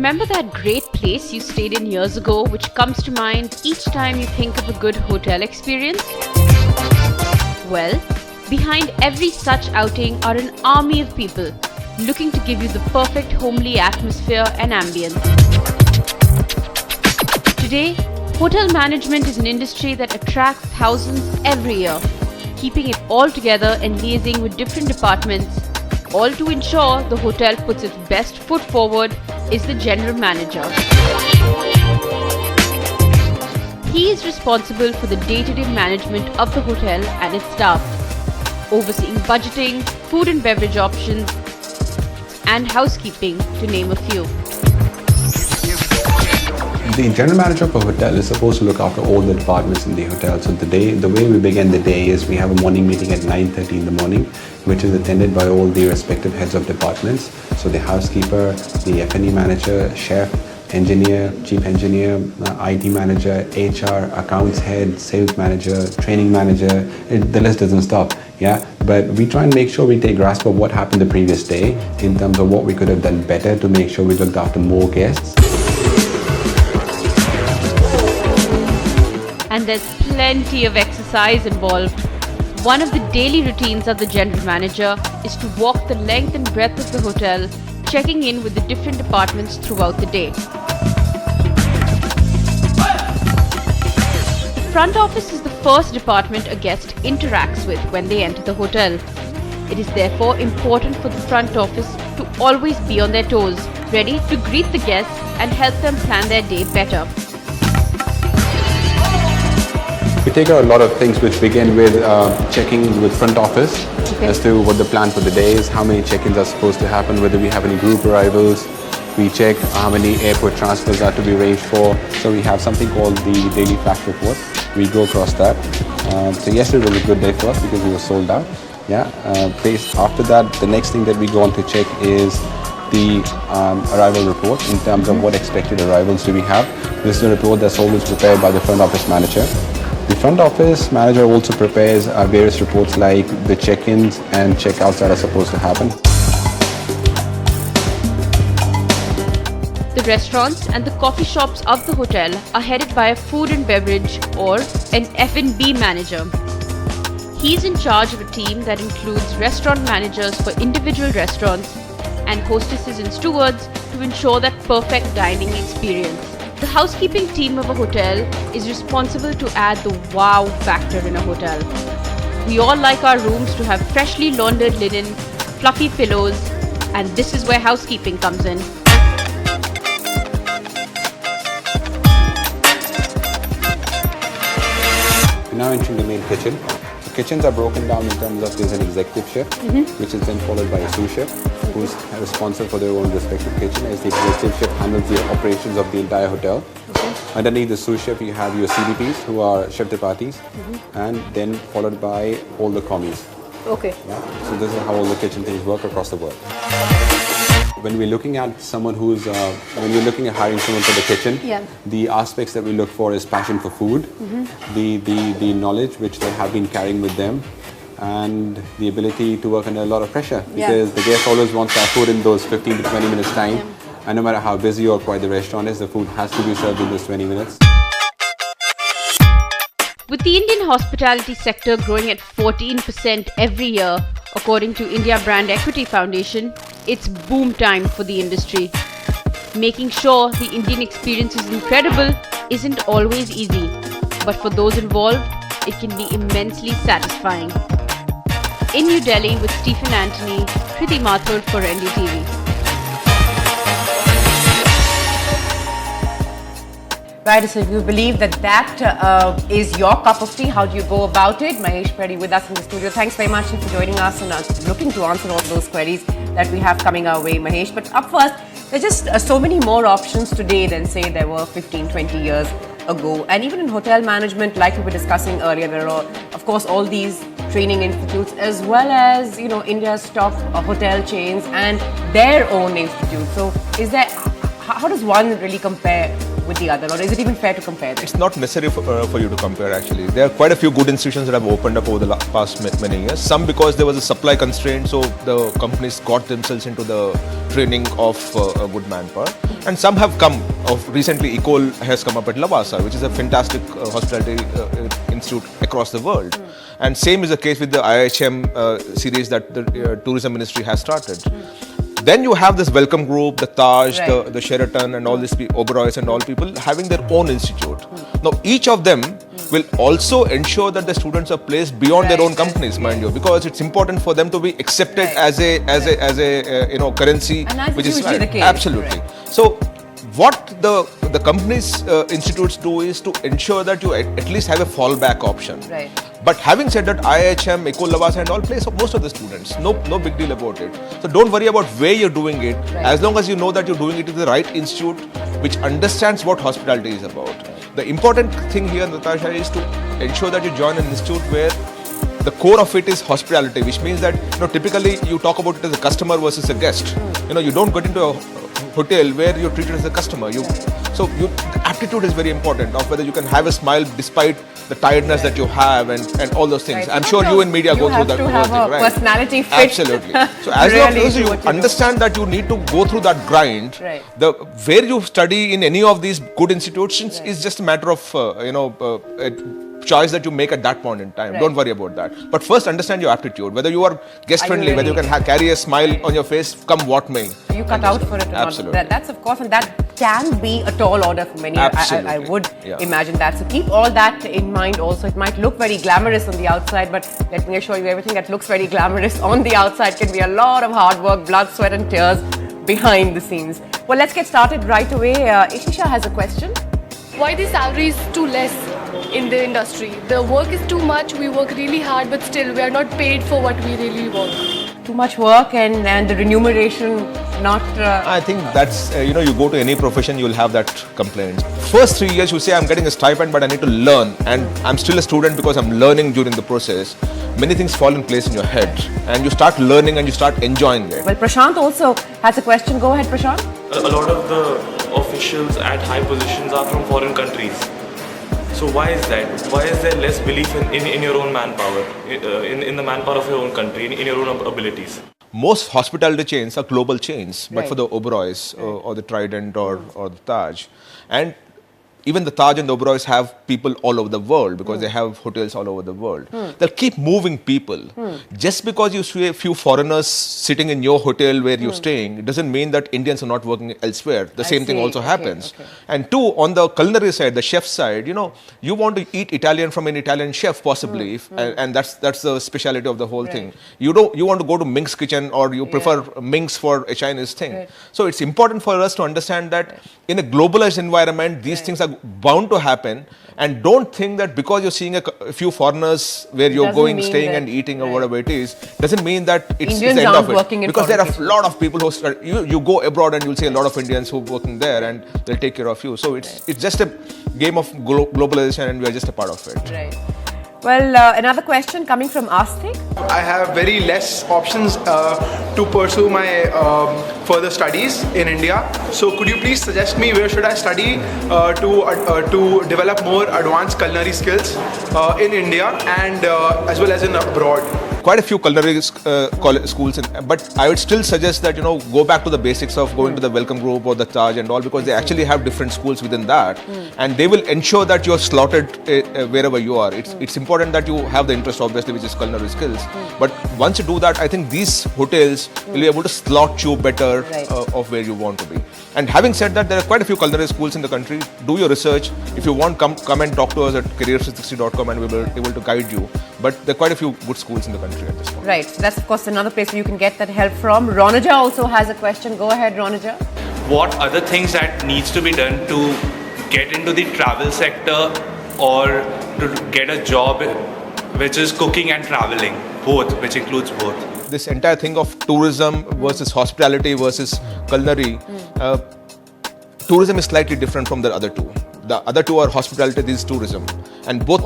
Remember that great place you stayed in years ago, which comes to mind each time you think of a good hotel experience? Well, behind every such outing are an army of people looking to give you the perfect homely atmosphere and ambience. Today, hotel management is an industry that attracts thousands every year. Keeping it all together and liaising with different departments, all to ensure the hotel puts its best foot forward, is the general manager. He is responsible for the day-to-day management of the hotel and its staff, overseeing budgeting, food and beverage options, and housekeeping, to name a few. The general manager of a hotel is supposed to look after all the departments in the hotel. So the way we begin the day is we have a morning meeting at 9:30 in the morning, which is attended by all the respective heads of departments. So the housekeeper, the F&E manager, chef, engineer, chief engineer, IT manager, HR, accounts head, sales manager, training manager. The list doesn't stop. Yeah, but we try and make sure we take grasp of what happened the previous day in terms of what we could have done better to make sure we looked after more guests. And there's plenty of exercise involved. One of the daily routines of the general manager is to walk the length and breadth of the hotel, checking in with the different departments throughout the day. The front office is the first department a guest interacts with when they enter the hotel. It is therefore important for the front office to always be on their toes, ready to greet the guests and help them plan their day better. We take a lot of things which begin with checking with front office as to what the plan for the day is, how many check-ins are supposed to happen, whether we have any group arrivals. We check how many airport transfers are to be arranged for. So we have something called the daily flash report. We go across that. So yesterday was a good day for us because we were sold out. After that, the next thing that we go on to check is the arrival report in terms of what expected arrivals do we have. This is a report that's always prepared by the front office manager. The front office manager also prepares various reports like the check-ins and check-outs that are supposed to happen. The restaurants and the coffee shops of the hotel are headed by a food and beverage or an F&B manager. He is in charge of a team that includes restaurant managers for individual restaurants and hostesses and stewards to ensure that perfect dining experience. The housekeeping team of a hotel is responsible to add the wow factor in a hotel. We all like our rooms to have freshly laundered linen, fluffy pillows, and this is where housekeeping comes in. We're now entering the main kitchen. The kitchens are broken down in terms of there's an executive chef, which is then followed by a sous chef, who's responsible for their own respective kitchen, as the executive chef handles the operations of the entire hotel. Underneath the sous chef, you have your CDPs, who are chef de parties, and then followed by all the commis. Okay. Yeah? So this is how all the kitchen things work across the world. When we're looking at someone who's, when we're looking at hiring someone for the kitchen, the aspects that we look for is passion for food, the knowledge which they have been carrying with them, and the ability to work under a lot of pressure, because the guest always wants our food in those 15 to 20 minutes time, and no matter how busy or quiet the restaurant is, the food has to be served in those 20 minutes. With the Indian hospitality sector growing at 14% every year, according to India Brand Equity Foundation, it's boom time for the industry. Making sure the Indian experience is incredible isn't always easy, but for those involved, it can be immensely satisfying. In New Delhi with Stephen Anthony, Kriti Mathur for NDTV. Right, so if you believe that is your cup of tea, how do you go about it? Mahesh Reddy with us in the studio. Thanks very much for joining us and looking to answer all those queries that we have coming our way, Mahesh. But up first, there's just so many more options today than say there were 15, 20 years ago. And even in hotel management, like we were discussing earlier, there are, of course, all these training institutes as well as, you know, India's top hotel chains and their own institutes. So is there, how does one really compare with the other, or is it even fair to compare them? It's not necessary for you to compare actually. There are quite a few good institutions that have opened up over the past many years. Some because there was a supply constraint, so the companies got themselves into the training of a good manpower. And some have come. Recently, Ecole has come up at Lavasa, which is a fantastic hospitality institute across the world. And same is the case with the IHM series that the tourism ministry has started. Then you have this welcome group, the Taj, the Sheraton and all these Oberois and all people having their own institute. Now each of them will also ensure that the students are placed beyond their own companies, mind you, because it's important for them to be accepted as a currency, and which is usually the case. Absolutely. So what the companies institutes do is to ensure that you at least have a fallback option. Right. But having said that, IHM, Ecole Lavasa and all place most of the students. No big deal about it. So don't worry about where you're doing it. Right. As long as you know that you're doing it in the right institute, which understands what hospitality is about. The important thing here, Natasha, is to ensure that you join an institute where the core of it is hospitality, which means that typically you talk about it as a customer versus a guest. You don't get into a hotel where you're treated as a customer. So the aptitude is very important of whether you can have a smile despite the tiredness that you have and all those things. Right. I'm sure you in media go through that You whole have to thing, have a right? personality fit. Absolutely. So as long as you understand that you need to go through that grind, where you study in any of these good institutions is just a matter of choice that you make at that point in time. Don't worry about that. But first understand your aptitude, whether you are guest friendly, whether you can carry a smile on your face, come what may. You cut out for it or Absolutely. not. That's of course, and that can be a tall order for many. I would imagine that. So keep all that in mind also. It might look very glamorous on the outside, but let me assure you, everything that looks very glamorous on the outside can be a lot of hard work, blood, sweat and tears behind the scenes. Well, let's get started right away. Ishisha has a question. Why the salary is too less in the industry? The work is too much, we work really hard, but still we are not paid for what we really work. Too much work and the remuneration not... I think that's, you go to any profession, you'll have that complaint. First 3 years, you say, I'm getting a stipend, but I need to learn. And I'm still a student because I'm learning during the process. Many things fall in place in your head. And you start learning and you start enjoying it. Well, Prashant also has a question. Go ahead, Prashant. A lot of the officials at high positions are from foreign countries. So why is that? Why is there less belief in your own manpower, in the manpower of your own country, in your own abilities? Most hospitality chains are global chains, but for the Oberois or the Trident or the Taj. And even the Taj and the Oberois have people all over the world because they have hotels all over the world. They'll keep moving people. Just because you see a few foreigners sitting in your hotel where you're staying, it doesn't mean that Indians are not working elsewhere. The same thing also happens. And two, on the culinary side, the chef side, you want to eat Italian from an Italian chef possibly, and that's the speciality of the whole thing. You want to go to Ming's kitchen or you prefer Ming's for a Chinese thing. So it's important for us to understand that in a globalized environment, these things are bound to happen, and don't think that because you're seeing a few foreigners where you're going, staying and eating or whatever it is, doesn't mean that it's the end of it. Because there are a lot of people who you go abroad and you'll see a lot of Indians who are working there and they'll take care of you. So it's just a game of globalization and we are just a part of it. Right. Well, another question coming from Astik. I have very less options to pursue my further studies in India. So could you please suggest me where should I study to develop more advanced culinary skills in India and as well as in abroad? Quite a few culinary schools, but I would still suggest that go back to the basics of going to the Welcome Group or the Taj and all, because they actually have different schools within that, and they will ensure that you're slotted wherever you are. It's important that you have the interest, obviously, which is culinary skills. But once you do that, I think these hotels will be able to slot you better of where you want to be. And having said that, there are quite a few culinary schools in the country. Do your research. If you want, come and talk to us at career360.com and we will be able to guide you. But there are quite a few good schools in the country at this point. Right. That's of course another place where you can get that help from. Ronaja also has a question. Go ahead, Ronaja. What other things that needs to be done to get into the travel sector or to get a job which is cooking and traveling, both, which includes both? This entire thing of tourism versus hospitality versus culinary, tourism is slightly different from the other two. The other two are hospitality, this is tourism. And both